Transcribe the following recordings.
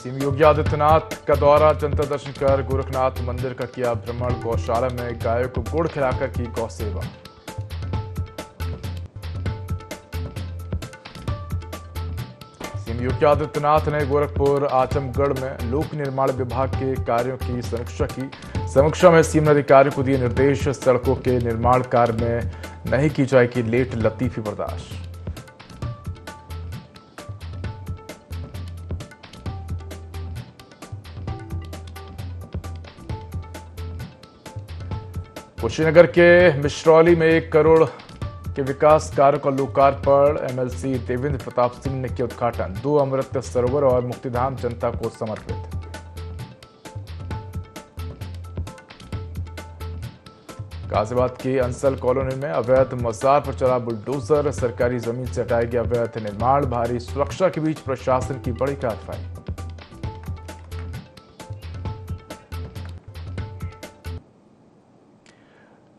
CM Yogi Adityanath का दौरा, जनता दर्शन कर गोरखनाथ मंदिर का किया भ्रमण, गौशाला में गायों को गुड़ खिलाकर की गौ सेवा। सीएम योगी आदित्यनाथ ने गोरखपुर आजमगढ़ में लोक निर्माण विभाग के कार्यों की समीक्षा की। समीक्षा में सीएम ने अधिकारियों को दिए निर्देश, सड़कों के निर्माण कार्य में नहीं की जाएगी लेट लतीफी बर्दाश्त। कुशीनगर के मिश्रौली में 1 करोड़ के विकास कार्यों का लोकार्पण, एमएलसी देवेंद्र प्रताप सिंह ने किया उद्घाटन। 2 अमृत सरोवर और मुक्तिधाम जनता को समर्पित। गाजियाबाद की अंसल कॉलोनी में अवैध मजार पर चला बुलडोजर, सरकारी जमीन से हटाया गया अवैध निर्माण, भारी सुरक्षा के बीच प्रशासन की बड़ी कार्रवाई।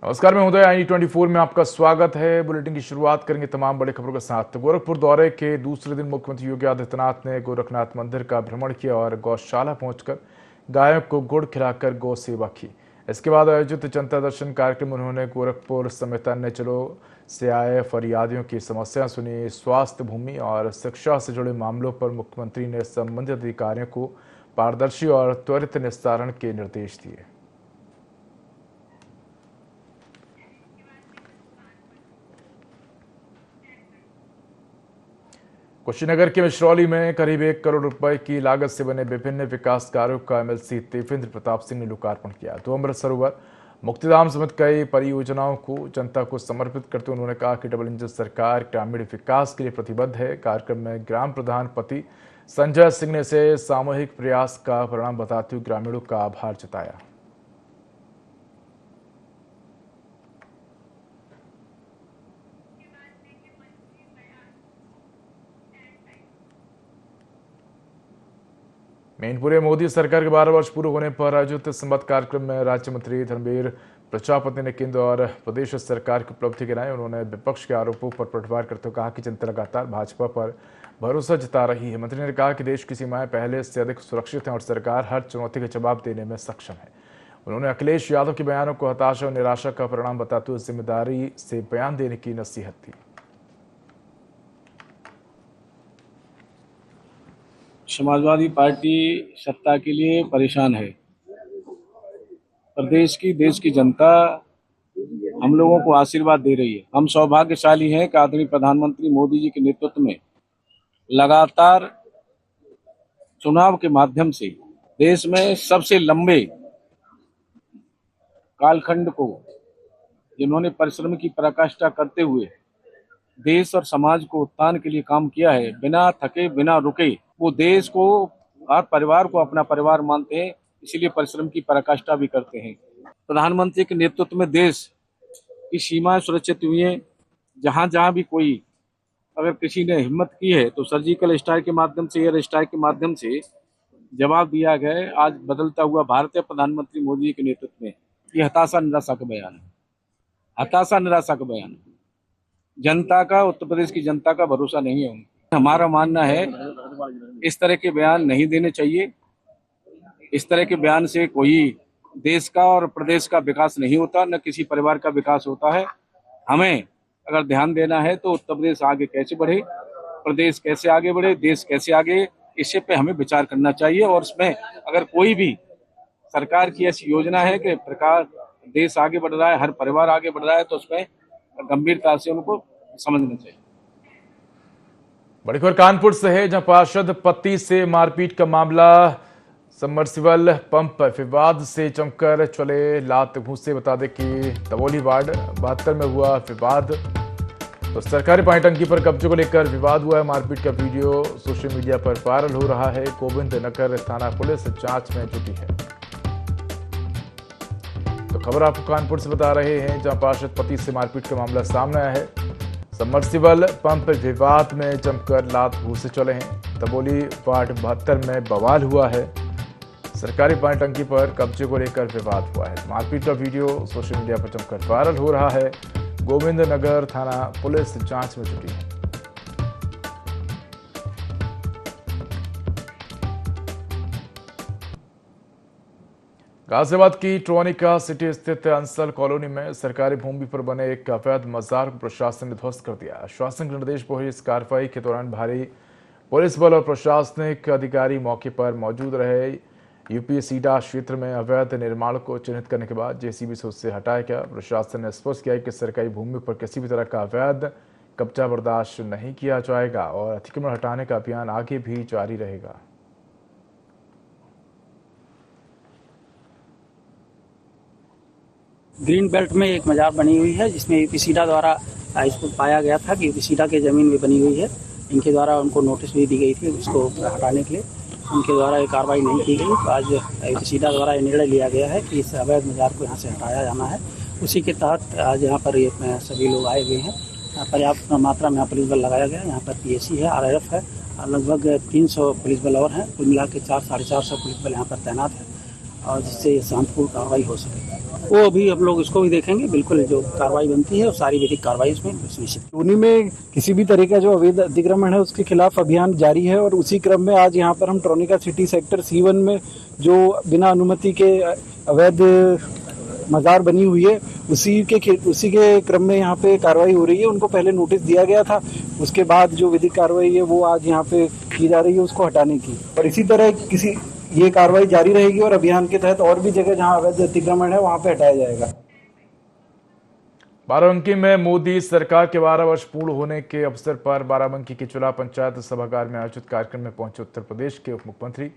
नमस्कार, मैं उदय, INE24 में आपका स्वागत है। बुलेटिन की शुरुआत करेंगे तमाम बड़ी खबरों के साथ। गोरखपुर दौरे के दूसरे दिन मुख्यमंत्री योगी आदित्यनाथ ने गोरखनाथ मंदिर का भ्रमण किया और गौशाला पहुंचकर गायों को गुड़ खिलाकर गौ सेवा की। इसके बाद आयोजित जनता दर्शन कार्यक्रम में उन्होंने गोरखपुर समेत अन्य जिलों से आए फरियादियों की समस्याएं सुनी। स्वास्थ्य, भूमि और शिक्षा से जुड़े मामलों पर मुख्यमंत्री ने संबंधित अधिकारियों को पारदर्शी और त्वरित निस्तारण के निर्देश दिए। कुशीनगर के मिश्रौली में करीब 1 करोड़ रुपए की लागत से बने विभिन्न विकास कार्यों का एमएलसी देवेंद्र प्रताप सिंह ने लोकार्पण किया। 2 अमृत सरोवर, मुक्तिधाम समेत कई परियोजनाओं को जनता को समर्पित करते हुए उन्होंने कहा कि डबल इंजन सरकार ग्रामीण विकास के लिए प्रतिबद्ध है। कार्यक्रम में ग्राम प्रधान पति संजय सिंह ने इसे सामूहिक प्रयास का परिणाम बताते हुए ग्रामीणों का आभार जताया। मैनपुरी मोदी सरकार के 12 वर्ष पूरे होने पर आयोजित संवाद कार्यक्रम में राज्य मंत्री धर्मवीर प्रजापति ने केंद्र और प्रदेश सरकार की उपलब्धि गिनाई। उन्होंने विपक्ष के आरोपों पर पलटवार करते हुए कहा कि जनता लगातार भाजपा पर भरोसा जता रही है। मंत्री ने कहा कि देश की सीमाएं पहले से अधिक सुरक्षित हैं और सरकार हर चुनौती का जवाब देने में सक्षम है। उन्होंने अखिलेश यादव के बयानों को हताशा और निराशा का परिणाम बताते हुए जिम्मेदारी से बयान देने की नसीहत दी। समाजवादी पार्टी सत्ता के लिए परेशान है। प्रदेश की, देश की जनता हम लोगों को आशीर्वाद दे रही है। हम सौभाग्यशाली हैं कि आदरणीय प्रधानमंत्री मोदी जी के नेतृत्व में लगातार चुनाव के माध्यम से देश में सबसे लंबे कालखंड को जिन्होंने परिश्रम की पराकाष्ठा करते हुए देश और समाज को उत्थान के लिए काम किया है, बिना थके बिना रुके, वो देश को और परिवार को अपना परिवार मानते हैं, इसीलिए परिश्रम की पराकाष्ठा भी करते हैं। प्रधानमंत्री के नेतृत्व में देश की सीमाएं सुरक्षित हुई हैं। जहां जहां भी कोई अगर किसी ने हिम्मत की है तो सर्जिकल स्ट्राइक के माध्यम से, एयर स्ट्राइक के माध्यम से जवाब दिया गया है। आज बदलता हुआ भारत है प्रधानमंत्री मोदी जी के नेतृत्व में। ये हताशा निराशा का बयान है, हताशा निराशा का बयान है। जनता का, उत्तर प्रदेश की जनता का भरोसा नहीं है। हमारा मानना है इस तरह के बयान नहीं देने चाहिए। इस तरह के बयान से कोई देश का और प्रदेश का विकास नहीं होता, न किसी परिवार का विकास होता है। हमें अगर ध्यान देना है तो उत्तर प्रदेश आगे कैसे बढ़े, प्रदेश कैसे आगे बढ़े, देश कैसे आगे, इसी पे हमें विचार करना चाहिए। और इसमें अगर कोई भी सरकार की ऐसी योजना है कि प्रकार देश आगे बढ़ रहा है, हर परिवार आगे बढ़ रहा है, तो उसमें गंभीरता से उनको समझना चाहिए। बड़ी खबर कानपुर से है, जहां पार्षद पति से मारपीट का मामला, सबमर्सिबल पंप विवाद से जमकर चले लात घूंसे। बता दें कि तबोली वार्ड 72 में हुआ विवाद। तो सरकारी पानी टंकी पर कब्जे को लेकर विवाद हुआ है। मारपीट का वीडियो सोशल मीडिया पर वायरल हो रहा है। गोविंद नगर थाना पुलिस जांच में जुटी है। तो खबर आपको कानपुर से बता रहे हैं, जहां पार्षद पति से मारपीट का मामला सामने आया है। सबमर्सिबल पंप विवाद में जमकर लात घूंसे चले हैं। तबोली वार्ड 72 में बवाल हुआ है। सरकारी पानी टंकी पर कब्जे को लेकर विवाद हुआ है। मारपीट का वीडियो सोशल मीडिया पर जमकर वायरल हो रहा है। गोविंद नगर थाना पुलिस जांच में जुटी है। गाजियाबाद की ट्रोनिका सिटी स्थित अंसल कॉलोनी में सरकारी भूमि पर बने एक अवैध मजार को प्रशासन ने ध्वस्त कर दिया। शासन के निर्देश पर हुई इस कार्रवाई के दौरान भारी पुलिस बल और प्रशासनिक अधिकारी मौके पर मौजूद रहे। यूपी सीडा क्षेत्र में अवैध निर्माण को चिन्हित करने के बाद जेसीबी से उससे हटाया गया। प्रशासन ने स्पष्ट किया कि सरकारी भूमि पर किसी भी तरह का अवैध कब्जा बर्दाश्त नहीं किया जाएगा और अतिक्रमण हटाने का अभियान आगे भी जारी रहेगा। ग्रीन बेल्ट में एक मजार बनी हुई है जिसमें यूपी सीडा द्वारा इसको पाया गया था कि यूपी सीडा के ज़मीन में बनी हुई है। इनके द्वारा उनको नोटिस भी दी गई थी इसको हटाने के लिए, उनके द्वारा ये कार्रवाई नहीं की गई। तो आज यूपी सीडा द्वारा ये निर्णय लिया गया है कि इस अवैध मजार को यहाँ से हटाया जाना है। उसी के तहत आज यहाँ पर ये सभी लोग आए हुए हैं। पर्याप्त मात्रा में यहाँ पुलिस बल लगाया गया। यहाँ पर पीएसी है, आरआरएफ है, लगभग 300 पुलिस बल और हैं। कुल मिला के 400-450 पुलिस बल यहाँ पर तैनात है और जिससे शांतिपूर्ण कार्रवाई हो सके। वो अभी हम लोग इसको भी देखेंगे। बिल्कुल जो कार्रवाई बनती है वो सारी विधिक कार्रवाई इसमें सुनिश्चित। उन्हीं में किसी भी तरह का जो अवैध अतिक्रमण है उसके खिलाफ अभियान जारी है और उसी क्रम में आज यहाँ पर हम ट्रोनिका सिटी सेक्टर C1 में जो बिना अनुमति के अवैध मजार बनी हुई है उसी के क्रम में यहाँ पे कार्रवाई हो रही है। उनको पहले नोटिस दिया गया था, उसके बाद जो विधिक कार्रवाई है वो आज यहाँ पे की जा रही है उसको हटाने की। और इसी तरह ये कार्रवाई जारी रहेगी और अभियान के तहत और भी जगह जहां अवैध अतिक्रमण है वहां पे हटाया जाएगा। बाराबंकी में मोदी सरकार के 12 वर्ष पूर्ण होने के अवसर पर बाराबंकी के जिला पंचायत सभागार में आयोजित कार्यक्रम में पहुंचे उत्तर प्रदेश के उप मुख्यमंत्री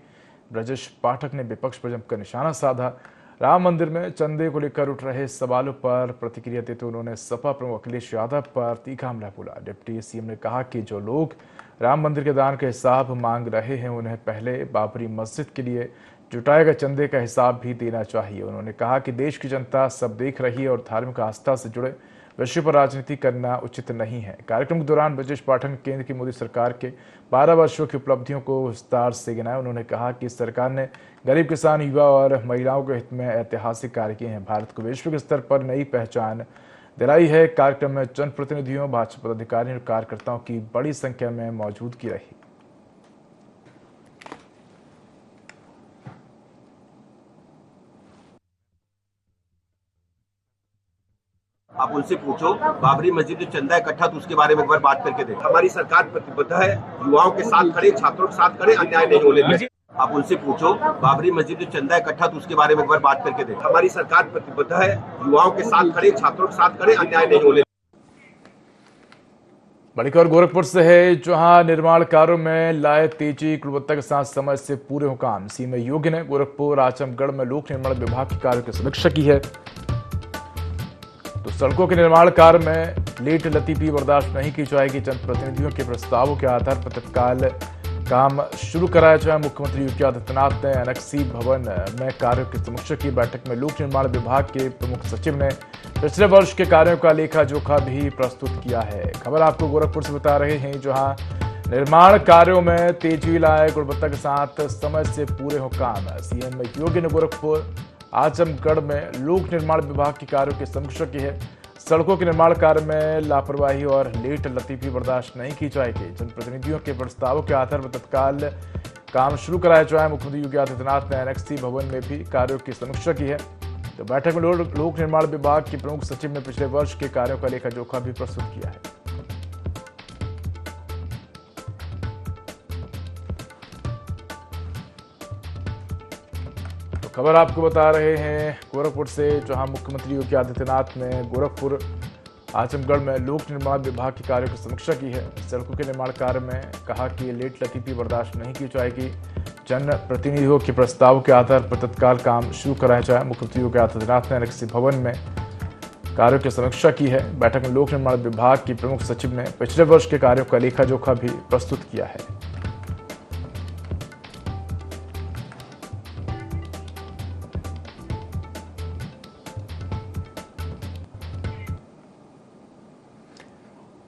ब्रजेश पाठक ने विपक्ष पर जमकर निशाना साधा। राम मंदिर में चंदे को लेकर उठ रहे सवालों पर प्रतिक्रिया देते उन्होंने सपा प्रमुख अखिलेश यादव पर तीखा हमला बोला। डिप्टी सीएम ने कहा कि जो लोग राम मंदिर के दान का हिसाब मांग रहे हैं उन्हें पहले बाबरी मस्जिद के लिए जुटाए गए चंदे का हिसाब भी देना चाहिए। उन्होंने कहा कि देश की जनता सब देख रही है और धार्मिक आस्था से जुड़े विषय पर राजनीति करना उचित नहीं है। कार्यक्रम के दौरान ब्रजेश पाठक ने केंद्र की मोदी सरकार के 12 वर्षों की उपलब्धियों को विस्तार से गिनाया। उन्होंने कहा कि सरकार ने गरीब किसान, युवा और महिलाओं के हित में ऐतिहासिक कार्य किए हैं, भारत को वैश्विक स्तर पर नई पहचान दिलाई है। कार्यक्रम में जनप्रतिनिधियों, भाजपा पदाधिकारियों और कार्यकर्ताओं की बड़ी संख्या में मौजूदगी रही। आप उनसे पूछो बाबरी मस्जिद जो चंदा इकट्ठा तो उसके बारे में एक बार बात करके दें। हमारी सरकार प्रतिबद्ध है युवाओं के साथ खड़े, छात्रों के साथ खड़े, अन्याय नहीं होने देंगे। आप उनसे पूछो बाबरी मस्जिद जो चंदा इकट्ठा तो उसके बारे में एक बार बात करके दें। हमारी सरकार प्रतिबद्ध है युवाओं के साथ खड़े, छात्रों के साथ खड़े, अन्याय नहीं होने। बड़ी खबर गोरखपुर से है, जहां निर्माण कार्यों में लाए तेजी, गुणवत्ता के साथ समय से पूरे हो काम। सीएम योगी ने गोरखपुर आजमगढ़ में लोक निर्माण विभाग के कार्यों की समीक्षा की है। तो सड़कों के निर्माण कार्य में लेट लतीफी बर्दाश्त नहीं की जाएगी। जनप्रतिनिधियों के प्रस्तावों के आधार पर तत्काल काम शुरू कराया जाए। मुख्यमंत्री योगी आदित्यनाथ ने एनेक्सी भवन में कार्यों की समीक्षा की। बैठक में लोक निर्माण विभाग के प्रमुख सचिव ने पिछले वर्ष के कार्यों का लेखा जोखा भी प्रस्तुत किया है। खबर आपको गोरखपुर से बता रहे हैं, जहां निर्माण कार्यों में तेजी लाए, गुणवत्ता के साथ समय से पूरे हो काम। सीएम योगी ने गोरखपुर आजमगढ़ में लोक निर्माण विभाग के कार्यों की समीक्षा की है। सड़कों के निर्माण कार्य में लापरवाही और लेट लतीफी बर्दाश्त नहीं की जाएगी। जनप्रतिनिधियों के प्रस्तावों के आधार पर तत्काल काम शुरू कराया जाए। मुख्यमंत्री योगी आदित्यनाथ ने एनेक्सी भवन में भी कार्यों की समीक्षा की है। तो बैठक में लोक निर्माण विभाग के प्रमुख सचिव ने पिछले वर्ष के कार्यों का लेखा जोखा भी प्रस्तुत किया है। खबर आपको बता रहे हैं गोरखपुर से, जहां मुख्यमंत्री योगी आदित्यनाथ ने गोरखपुर आजमगढ़ में लोक निर्माण विभाग के कार्यों की समीक्षा की है। सड़कों के निर्माण कार्य में कहा कि लेट लतीफी बर्दाश्त नहीं की जाएगी। जन प्रतिनिधियों के प्रस्तावों के आधार पर तत्काल काम शुरू कराया जाए। मुख्यमंत्री योगी आदित्यनाथ ने एनेक्सी भवन में कार्यों की समीक्षा की है। बैठक में लोक निर्माण विभाग के प्रमुख सचिव ने पिछले वर्ष के कार्यों का लेखा जोखा भी प्रस्तुत किया है।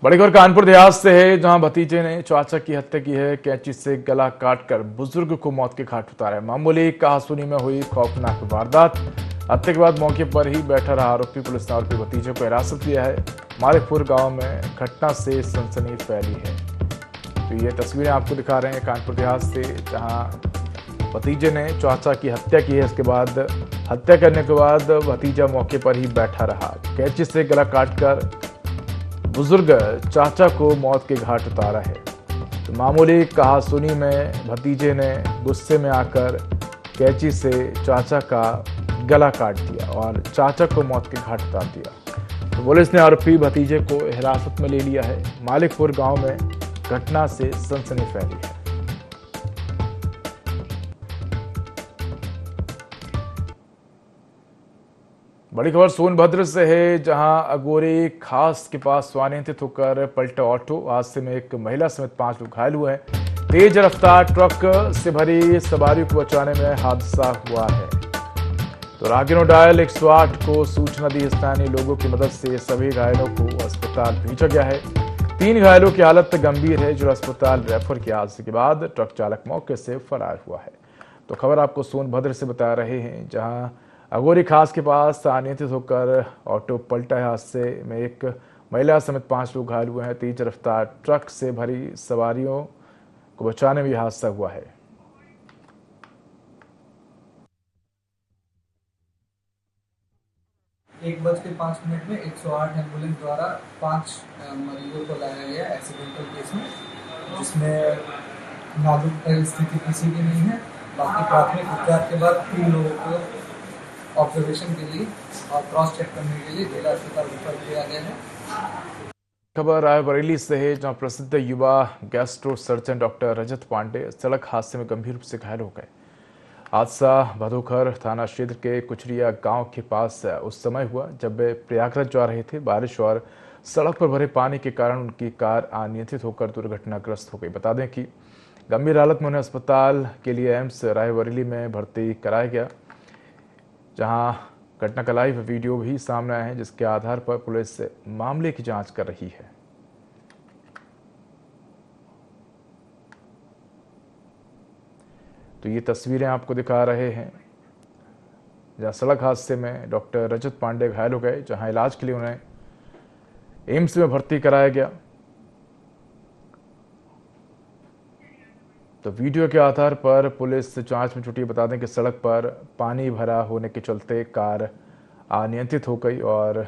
बड़ी खबर कानपुर देहात से है, जहां भतीजे ने चाचा की हत्या की है। कैंची से गला काटकर बुजुर्ग को मौत के घाट उतारा है। मामूली कहासुनी में हुई खौफनाक वारदात। हत्या के बाद मौके पर ही बैठा रहा आरोपी। पुलिस ने आरोपी भतीजे को हिरासत लिया है। मारेपुर गांव में घटना से सनसनी फैली है। तो ये तस्वीरें आपको दिखा रहे हैं कानपुर देहात से, जहां भतीजे ने चाचा की हत्या की है। इसके बाद हत्या करने के बाद भतीजा मौके पर ही बैठा रहा। कैंची से गला काटकर बुजुर्ग चाचा को मौत के घाट उतारा है। तो मामूली कहासुनी में भतीजे ने गुस्से में आकर कैंची से चाचा का गला काट दिया और चाचा को मौत के घाट उतार दिया। तो पुलिस ने आरोपी भतीजे को हिरासत में ले लिया है। मालिकपुर गांव में घटना से सनसनी फैली है। बड़ी खबर सोनभद्र से है, जहां अगोरी खास के पास अनियंत्रित होकर पलटा ऑटो। हादसे में एक महिला समेत 5 लोग घायल हुए हैं। तेज रफ्तार ट्रक से भरी सवारियों को बचाने में हादसा हुआ है। तो रागिनो डायल 108 को सूचना दी। स्थानीय लोगों की मदद से सभी घायलों को अस्पताल भेजा गया है। 3 घायलों की हालत गंभीर है, जो अस्पताल रेफर किया। हादसे के बाद ट्रक चालक मौके से फरार हुआ है। तो खबर आपको सोनभद्र से बता रहे हैं, जहां अगोरी खास के पास अनियंत्रित होकर ऑटो पलटा है। हादसे में एक महिला समेत 5 लोग घायल हुए हैं। तेज रफ्तार ट्रक से भरी सवारियों को बचाने में यह हादसा हुआ है। 1:05 में 108 एम्बुलेंस द्वारा 5 मरीजों को लाया गया एक्सीडेंटल केस में, जिसमें नाजुक स्थिति किसी की नहीं है। बाकी प्राथमिक उपचार के बाद 3 लोगों को ऑब्जर्वेशन के लिए और क्रॉस चेक करने के लिए जिला अस्पताल रेफर किया गया है। खबर रायबरेली से है, जहां प्रसिद्ध युवा गैस्ट्रो सर्जन डॉक्टर रजत पांडे सड़क हादसे में गंभीर रूप से घायल हो गए। हादसा भदोखर थाना क्षेत्र के कुचरिया गांव के पास उस समय हुआ जब वे प्रयागराज जा रहे थे। बारिश और सड़क पर भरे पानी के कारण उनकी कार अनियंत्रित होकर दुर्घटनाग्रस्त हो गई। बता दें कि गंभीर हालत में उन्हें अस्पताल के लिए एम्स रायबरेली में भर्ती कराया गया, जहां घटना का लाइव वीडियो भी सामने आया है, जिसके आधार पर पुलिस मामले की जांच कर रही है। तो ये तस्वीरें आपको दिखा रहे हैं, जहां सड़क हादसे में डॉक्टर रजत पांडे घायल हो गए, जहां इलाज के लिए उन्हें एम्स में भर्ती कराया गया। तो वीडियो के आधार पर पुलिस जांच में जुटी। बता दें कि सड़क पर पानी भरा होने के चलते कार अनियंत्रित हो गई और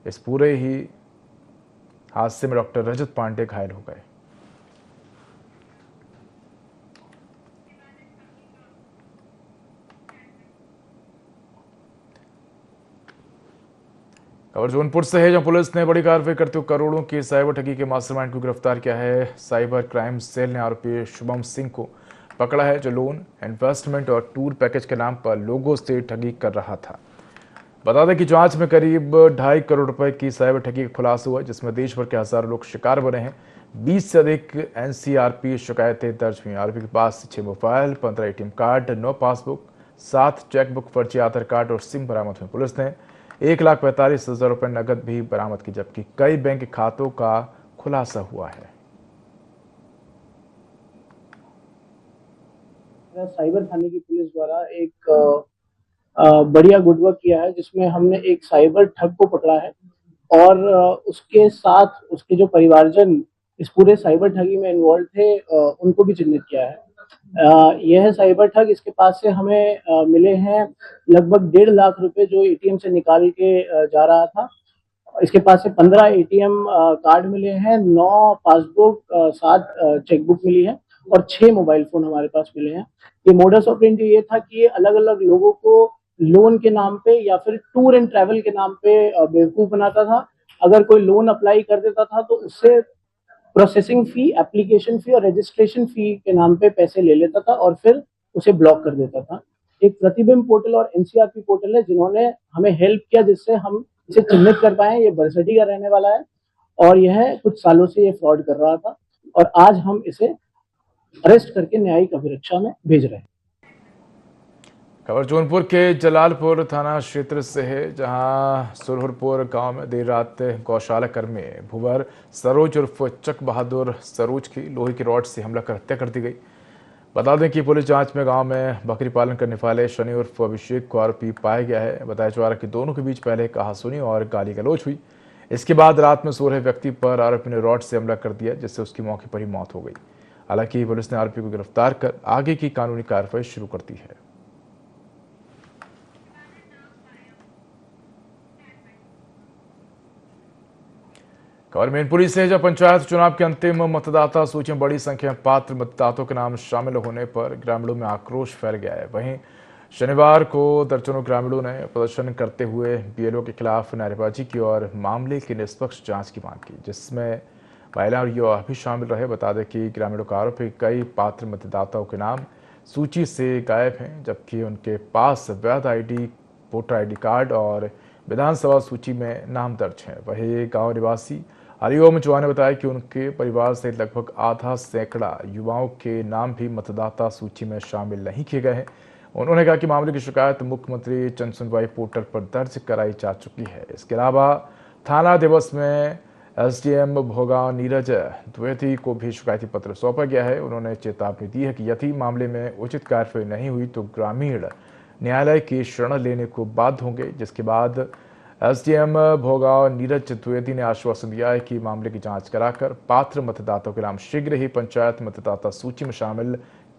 इस पूरे ही हादसे में डॉक्टर रजत पांडे घायल हो गए। खबर जौनपुर से है, जहां पुलिस ने बड़ी कार्रवाई करते हुए करोड़ों की साइबर ठगी के मास्टरमाइंड को गिरफ्तार किया है। साइबर क्राइम सेल ने आरोपी शुभम सिंह को पकड़ा है, जो लोन, इन्वेस्टमेंट और टूर पैकेज के नाम पर लोगों से ठगी कर रहा था। बता दें कि जांच में करीब 2.5 करोड़ रुपए की साइबर ठगी का खुलासा हुआ, जिसमें देश भर के हजारों लोग शिकार बने हैं। 20 से अधिक NCRP शिकायतें दर्ज हुई। आरोपी के पास 6 mobile, 15 ATM card, 9 passbook, 7 chequebook, फर्जी आधार कार्ड और सिम बरामद हुए। पुलिस ने 1,45,000 रुपए नकद भी बरामद की, जबकि कई बैंक खातों का खुलासा हुआ है। साइबर थाने की पुलिस द्वारा एक बढ़िया गुडवर्क किया है, जिसमें हमने एक साइबर ठग को पकड़ा है और उसके साथ उसके जो परिवारजन इस पूरे साइबर ठगी में इन्वॉल्व थे उनको भी चिन्हित किया है। यह साइबर ठग, इसके पास से हमें मिले हैं लगभग 1.5 लाख रुपए, जो ATM से निकाल के जा रहा था। इसके पास से 15 ATM कार्ड मिले हैं, 9 पासबुक, 7 चेकबुक मिली है और 6 मोबाइल फोन हमारे पास मिले हैं। ये मोडस ऑपरेंडी ये था कि ये अलग अलग लोगों को लोन के नाम पे या फिर टूर एंड ट्रैवल के नाम पे बेवकूफ बनाता था। अगर कोई लोन अप्लाई कर देता था तो उससे प्रोसेसिंग फी, एप्लीकेशन फी और रजिस्ट्रेशन फी के नाम पे पैसे ले लेता था और फिर उसे ब्लॉक कर देता था। एक प्रतिबिंब पोर्टल और NCRP पोर्टल है जिन्होंने हमें हेल्प किया, जिससे हम इसे चिन्हित कर पाए। ये बरसठी का रहने वाला है और यह कुछ सालों से ये फ्रॉड कर रहा था और आज हम इसे अरेस्ट करके न्यायिक अभिरक्षा में भेज रहे हैं। खबर जौनपुर के जलालपुर थाना क्षेत्र से है, जहां सुरहुरपुर गांव में देर रात गौशाला कर्मी भुवर सरोज उर्फ चक बहादुर सरोज की लोहे की रॉड से हमला कर हत्या कर दी गई। बता दें कि पुलिस जांच में गांव में बकरी पालन करने वाले शनि उर्फ अभिषेक को आरोपी पाया गया है। बताया जा रहा है कि दोनों के बीच पहले कहासुनी और गाली गलौज हुई। इसके बाद रात में सो रहे व्यक्ति पर आरोपी ने रॉड से हमला कर दिया, जिससे उसकी मौके पर ही मौत हो गई। हालांकि पुलिस ने आरोपी को गिरफ्तार कर आगे की कानूनी कार्रवाई शुरू कर दी है। खबर मैनपुरी से, जब पंचायत चुनाव के अंतिम मतदाता सूची में बड़ी संख्या में पात्र मतदाताओं के नाम शामिल होने पर ग्रामीणों में आक्रोश फैल गया है। वहीं शनिवार को दर्जनों ग्रामीणों ने प्रदर्शन करते हुए बीएलओ के खिलाफ नारेबाजी की और मामले की निष्पक्ष जांच की मांग की, जिसमें महिला और युवा भी शामिल रहे। बता दें कि ग्रामीणों का आरोप है कि कई पात्र मतदाताओं के नाम सूची से गायब हैं, जबकि उनके पास वैध वोटर आईडी कार्ड और विधानसभा सूची में नाम दर्ज है। वही गांव निवासी हरिओम चौहान ने बताया कि उनके परिवार से लगभग आधा सैकड़ा युवाओं के नाम भी मतदाता सूची में शामिल नहीं किए गए हैं। उन्होंने कहा कि मामले की शिकायत मुख्यमंत्री जन सुनवाई पोर्टल पर दर्ज कराई जा चुकी है। इसके अलावा थाना दिवस में एसडीएम भोगांव नीरज द्विवेदी को भी शिकायती पत्र सौंपा गया है। उन्होंने चेतावनी दी है कि यदि मामले में उचित कार्रवाई नहीं हुई तो ग्रामीण न्यायालय की शरण लेने को बाध्य होंगे। जिसके बाद एसडीएम भोगांव नीरज द्विवेदी ने आश्वासन दिया है कि मामले की जांच कराकर पात्र मतदाताओं के नाम शीघ्र ही पंचायत मतदाता सूची में शामिल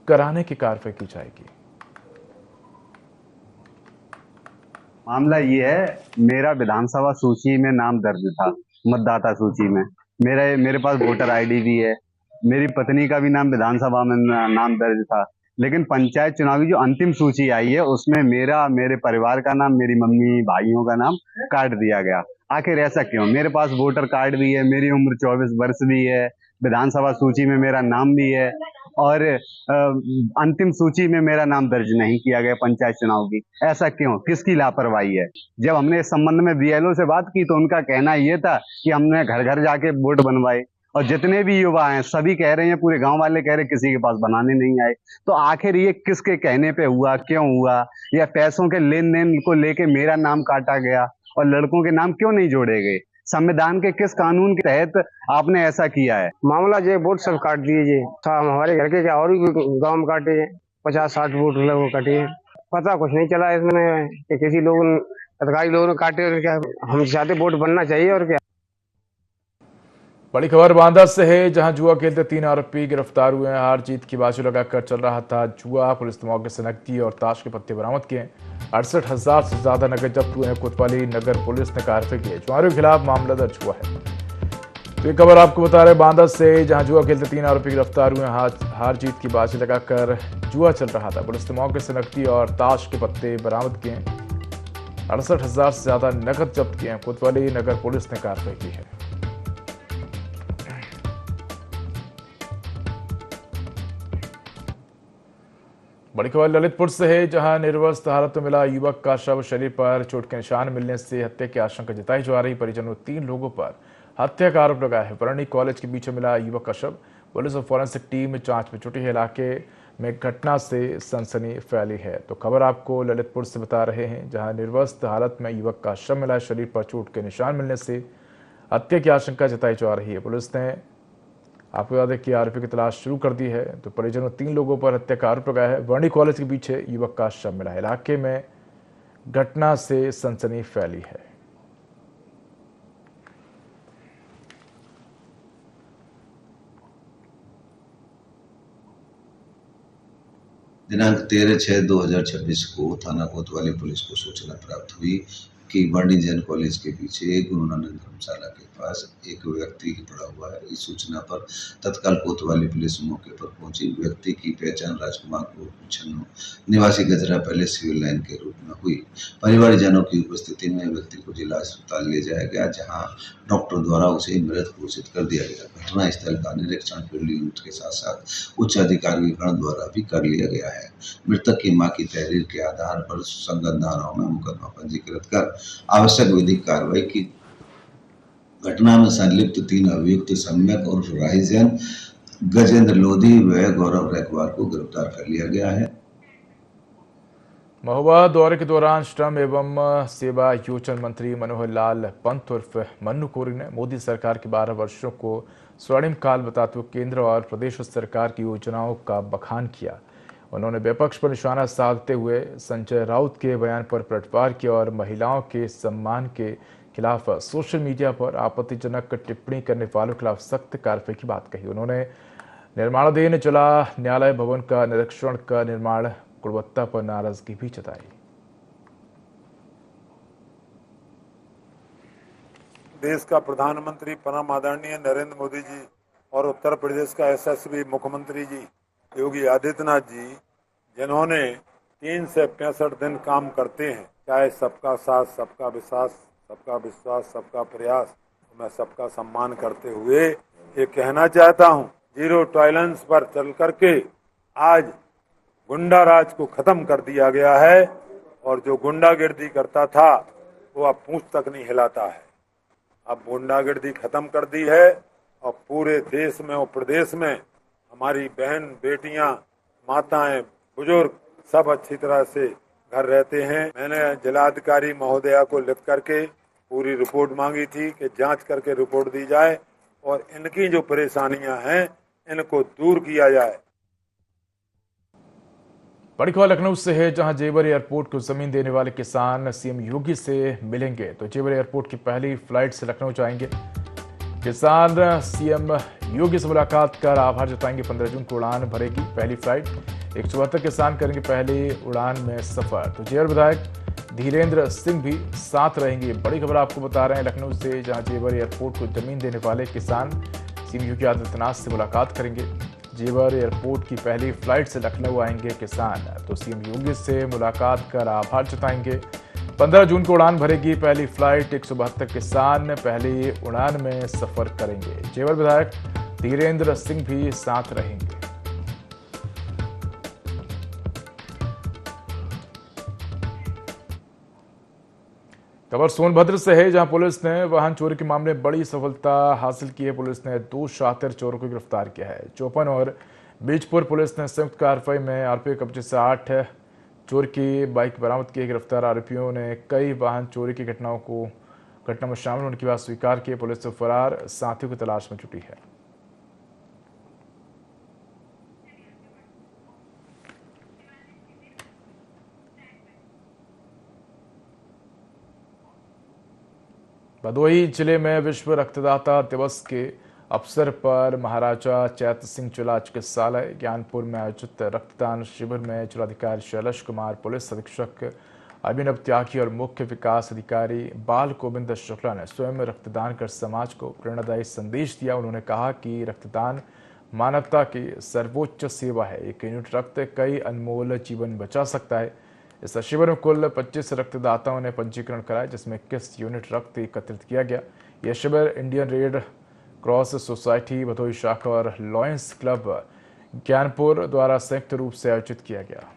कराने की कार्रवाई की जाएगी। मामला ये है, मेरा विधानसभा सूची में नाम दर्ज था, मतदाता सूची में मेरे पास वोटर आईडी भी है, मेरी पत्नी का भी नाम विधानसभा में नाम दर्ज था। लेकिन पंचायत चुनाव की जो अंतिम सूची आई है उसमें मेरे परिवार का नाम, मेरी मम्मी भाइयों का नाम काट दिया गया। आखिर ऐसा क्यों? मेरे पास वोटर कार्ड भी है, मेरी उम्र 24 वर्ष भी है, विधानसभा सूची में मेरा नाम भी है और अंतिम सूची में मेरा नाम दर्ज नहीं किया गया पंचायत चुनाव की। ऐसा क्यों? किसकी लापरवाही है? जब हमने इस संबंध में बीएलओ से बात की तो उनका कहना ये था कि हमने घर घर जाके वोट बनवाए और जितने भी युवा हैं सभी कह रहे हैं, पूरे गांव वाले कह रहे हैं किसी के पास बनाने नहीं आए। तो आखिर ये किसके कहने पे हुआ, क्यों हुआ? या पैसों के लेन देन को लेके मेरा नाम काटा गया और लड़कों के नाम क्यों नहीं जोड़े गए? संविधान के किस कानून के तहत आपने ऐसा किया है? मामला जो वोट सब काट दिए जे हमारे घर के क्या और भी गांव में काटे 50-60 वोट लोग काटे हैं। पता कुछ नहीं चला इसमें कि किसी लोगों अधिकारी लोगों ने काटे और क्या। हम चाहते वोट बनना चाहिए और क्या। बड़ी खबर बांदा से है, जहां जुआ खेलते 3 आरोपी गिरफ्तार हुए हैं। हार जीत की बाजी लगाकर चल रहा था जुआ। पुलिस ने मौके से नकदी और ताश के पत्ते बरामद किए। 68,000 से ज्यादा नकद जब्त हुए हैं। कोतवाली नगर पुलिस ने कार्रवाई की है। जुआरियों के खिलाफ मामला दर्ज हुआ है। तो ये खबर आपको बता रहे बांदा से, जहां जुआ खेलते 3 आरोपी गिरफ्तार हुए हैं। हार जीत की बाजी लगाकर जुआ चल रहा था। पुलिस ने मौके से नकदी और ताश के पत्ते बरामद किए। 68,000 से ज्यादा नकद जब्त किए हैं। कोतवाली नगर पुलिस ने कार्रवाई की है। बड़ी खबर ललितपुर से है, जहां निर्वस्त हालत में मिला युवक का शव। शरीर पर चोट के निशान मिलने से हत्या की आशंका जताई जा रही। परिजनों ने 3 लोगों पर हत्या का आरोप लगाया है। वर्णी कॉलेज के पीछे मिला युवक का शव। पुलिस और फॉरेंसिक टीम जांच में जुटी है। इलाके में घटना से सनसनी फैली है। तो खबर आपको ललितपुर से बता रहे हैं, जहां निर्वस्त हालत में युवक का शव मिला। शरीर पर चोट के निशान मिलने से हत्या की आशंका जताई जा रही है। पुलिस ने आपको बता दें कि आरोपी की तलाश शुरू कर दी है। तो परिजनों 3 लोगों पर हत्या का आरोप लगाया है। वर्णी कॉलेज के पीछे युवक का शव मिला। इलाके में घटना से सनसनी फैली है। दिनांक 13/6/2026 को थाना कोतवाली पुलिस को सूचना प्राप्त हुई कि वर्णी जैन कॉलेज के पीछे गुरु नानक धर्मशाला के पास एक व्यक्ति पड़ा हुआ है। इस सूचना पर तत्काल कोतवाली पुलिस मौके पर पहुंची। व्यक्ति की पहचान राजकुमार छन्नू निवासी गजरा पैलेस सिविल लाइन के रूप में हुई। परिवारजनों की उपस्थिति में व्यक्ति को जिला अस्पताल ले जाया गया, जहां डॉक्टर द्वारा उसे मृत घोषित कर दिया गया। घटना स्थल का निरीक्षण फील्ड यूनिट के साथ साथ उच्च अधिकारी गण द्वारा भी कर लिया गया है। मृतक की मां की तहरीर के आधार पर संगत धाराओं में मुकदमा पंजीकृत कर आवश्यक विधिक कार्रवाई की। घटना में संलिप्त 3 अभियुक्त सम्यक और राही जैन, गजेंद्र लोधी व गौरव रैकवार को गिरफ्तार कर लिया गया है। महोबा दौरे के दौरान श्रम एवं सेवा योजना मंत्री मनोहर लाल पंत उर्फ मन्नू कोरी ने मोदी सरकार के 12 वर्षों को स्वर्णिम काल बताते हुए केंद्र और प्रदेश सरकार की योजनाओं का बखान किया। उन्होंने विपक्ष पर निशाना साधते हुए संजय राउत के बयान पर पलटवार किया और महिलाओं के सम्मान के खिलाफ सोशल मीडिया पर आपत्तिजनक टिप्पणी करने वालों के खिलाफ सख्त कार्रवाई की बात कही। उन्होंने निर्माणाधीन चला न्यायालय भवन का निरीक्षण कर निर्माण गुणवत्ता पर नाराजगी भी जताई। देश का प्रधानमंत्री परम आदरणीय नरेंद्र मोदी जी और उत्तर प्रदेश का यशस्वी मुख्यमंत्री जी योगी आदित्यनाथ जी, जिन्होंने 365 दिन काम करते हैं, चाहे सबका साथ, सबका विश्वास, सबका प्रयास, मैं सबका सम्मान करते हुए ये कहना चाहता हूँ, जीरो टॉलरेंस पर चल करके आज गुंडा राज को खत्म कर दिया गया है और जो गुंडागिर्दी करता था वो अब पूंछ तक नहीं हिलाता है। अब गुंडागिर्दी खत्म कर दी है और पूरे देश में और प्रदेश में हमारी बहन, बेटियां, माताएं, बुजुर्ग सब अच्छी तरह से घर रहते हैं। मैंने जिलाधिकारी महोदया को लिख करके पूरी रिपोर्ट मांगी थी कि जांच करके रिपोर्ट दी जाए और इनकी जो परेशानियां हैं इनको दूर किया जाए। बड़ी खबर लखनऊ से है, जहां जेवर एयरपोर्ट को जमीन देने वाले किसान सीएम योगी से मिलेंगे। तो जेवर एयरपोर्ट की पहली फ्लाइट से लखनऊ जाएंगे किसान। सीएम योगी से मुलाकात कर आभार जताएंगे। 15 जून को उड़ान भरेगी पहली फ्लाइट। 172 किसान करेंगे पहली उड़ान में सफर। तो जेवर विधायक धीरेन्द्र सिंह भी साथ रहेंगे। बड़ी खबर आपको बता रहे हैं लखनऊ से, जहां जेवर एयरपोर्ट को जमीन देने वाले किसान सीएम योगी आदित्यनाथ से मुलाकात करेंगे। जेवर एयरपोर्ट की पहली फ्लाइट से लखनऊ आएंगे किसान। तो सीएम योगी से मुलाकात कर आभार जताएंगे। 15 जून को उड़ान भरेगी पहली फ्लाइट। 172 किसान पहली उड़ान में सफर करेंगे। जेवर विधायक धीरेन्द्र सिंह भी साथ रहेंगे। खबर सोनभद्र से है, जहां पुलिस ने वाहन चोरी के मामले में बड़ी सफलता हासिल की है। पुलिस ने 2 शातिर चोरों को गिरफ्तार किया है। चौपन और बीजपुर पुलिस ने संयुक्त कार्रवाई में आरोपी कब्जे से 8 चोर की बाइक बरामद की। गिरफ्तार आरोपियों ने कई वाहन चोरी की घटना में शामिल होने की बात स्वीकार की। पुलिस फरार साथियों की तलाश में जुटी है। भदोही जिले में विश्व रक्तदाता दिवस के अवसर पर महाराजा चैत्र सिंह जिला चिकित्सालय ज्ञानपुर में आयोजित रक्तदान शिविर में जिलाधिकारी शैलेश कुमार, पुलिस अधीक्षक अभिनव त्यागी और मुख्य विकास अधिकारी बाल गोविंद शुक्ला ने स्वयं रक्तदान कर समाज को प्रेरणादायी संदेश दिया। उन्होंने कहा कि रक्तदान मानवता की सर्वोच्च सेवा है। 1 यूनिट रक्त कई अनमोल जीवन बचा सकता है। इस शिविर में कुल 25 रक्तदाताओं ने पंजीकरण कराया, जिसमें 21 यूनिट रक्त एकत्रित किया गया। यह शिविर Indian red cross society Bhadohi शाखा और लॉयंस क्लब ज्ञानपुर द्वारा संयुक्त रूप से आयोजित किया गया।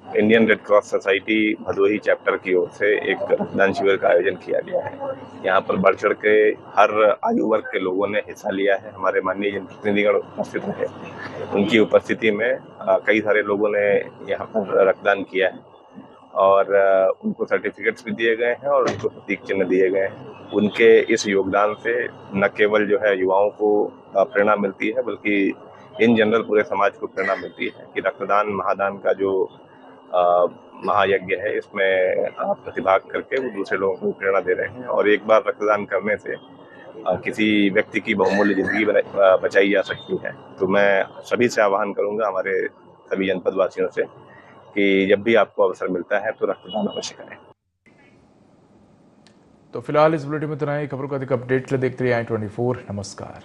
Indian red cross society Bhadohi chapter की ओर से एक रक्तदान शिविर का आयोजन किया गया है। यहाँ पर बढ़ चढ़ के हर आयु वर्ग के लोगों ने हिस्सा लिया है। हमारे माननीय जनप्रतिनिधिगण उपस्थित रहे। उनकी उपस्थिति में कई सारे लोगों ने यहाँ पर रक्तदान किया है और उनको सर्टिफिकेट्स भी दिए गए हैं और उनको प्रतीक चिन्ह दिए गए हैं। उनके इस योगदान से न केवल जो है युवाओं को प्रेरणा मिलती है, बल्कि इन जनरल पूरे समाज को प्रेरणा मिलती है कि रक्तदान महादान का जो महायज्ञ है, इसमें प्रतिभाग करके वो दूसरे लोगों को प्रेरणा दे रहे हैं। और एक बार रक्तदान करने से किसी व्यक्ति की बहुमूल्य जिंदगी बचाई जा सकती है। तो मैं सभी से आह्वान करूंगा, हमारे सभी जनपद वासियों से, कि जब भी आपको अवसर मिलता है तो रक्तदान अवश्य करें। तो फिलहाल इस बुलेटिन में इतना ही। खबरों का अधिक अपडेट के लिए देखते रहिए i24। नमस्कार।